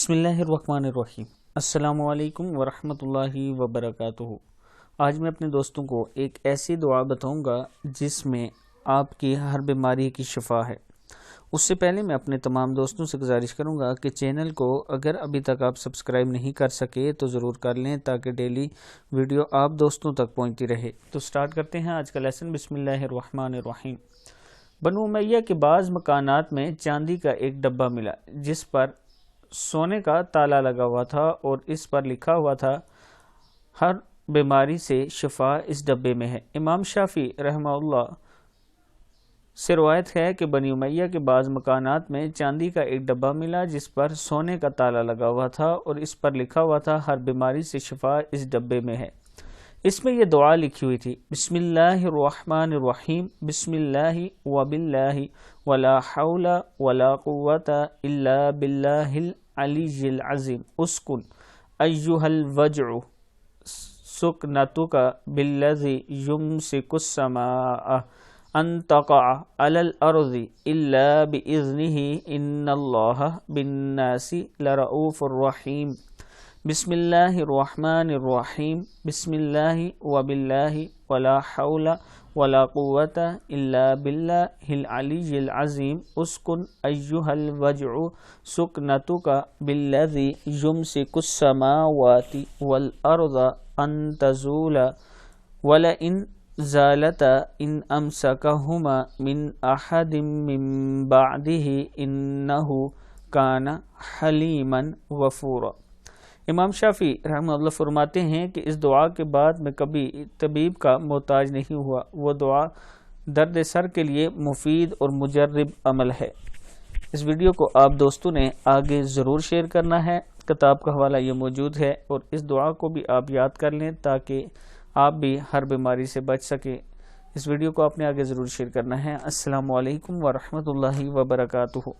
بسم اللہ الرحمن الرحیم۔ السلام علیکم ورحمۃ اللہ وبرکاتہ۔ آج میں اپنے دوستوں کو ایک ایسی دعا بتاؤں گا جس میں آپ کی ہر بیماری کی شفا ہے۔ اس سے پہلے میں اپنے تمام دوستوں سے گزارش کروں گا کہ چینل کو اگر ابھی تک آپ سبسکرائب نہیں کر سکے تو ضرور کر لیں تاکہ ڈیلی ویڈیو آپ دوستوں تک پہنچتی رہے۔ تو سٹارٹ کرتے ہیں آج کا لیسن۔ بسم اللہ الرحمن الرحیم۔ بنو امیہ کے بعض مکانات میں چاندی کا ایک ڈبہ ملا جس پر سونے کا تالا لگا ہوا تھا اور اس پر لکھا ہوا تھا ہر بیماری سے شفا اس ڈبے میں ہے۔ امام شافعی رحمہ اللہ سے روایت ہے کہ بنی امیہ کے بعض مکانات میں چاندی کا ایک ڈبہ ملا جس پر سونے کا تالا لگا ہوا تھا اور اس پر لکھا ہوا تھا ہر بیماری سے شفا اس ڈبے میں ہے۔ اس میں یہ دعا لکھی ہوئی تھی: بسم اللہ الرحمن الرحیم، بسم اللہ وباللہ ولا حول ولا قوت الا باللہ العلی العظیم، اسکن ایہا الوجع سکنتک بالذی یمسک السماء ان تقع علی الارض الا باذنہ ان اللہ بالناس لرؤوف الرحیم۔ بسم اللہ الرحمن الرحیم، بسم اللہ وباللہ ولا حول ولا قوت الا باللہ العلی العظیم، اسکن ایہا الوجع سکنتک بالذی یمسک السماوات والارض ان تزولا ولئن زالتا ان امسکہما من احد من بعدہ انہ کان حلیما غفورا۔ امام شافعی رحمہ اللہ فرماتے ہیں کہ اس دعا کے بعد میں کبھی طبیب کا محتاج نہیں ہوا۔ وہ دعا درد سر کے لیے مفید اور مجرب عمل ہے۔ اس ویڈیو کو آپ دوستوں نے آگے ضرور شیئر کرنا ہے۔ کتاب کا حوالہ یہ موجود ہے اور اس دعا کو بھی آپ یاد کر لیں تاکہ آپ بھی ہر بیماری سے بچ سکیں۔ اس ویڈیو کو آپ نے آگے ضرور شیئر کرنا ہے۔ السلام علیکم ورحمۃ اللہ وبرکاتہ۔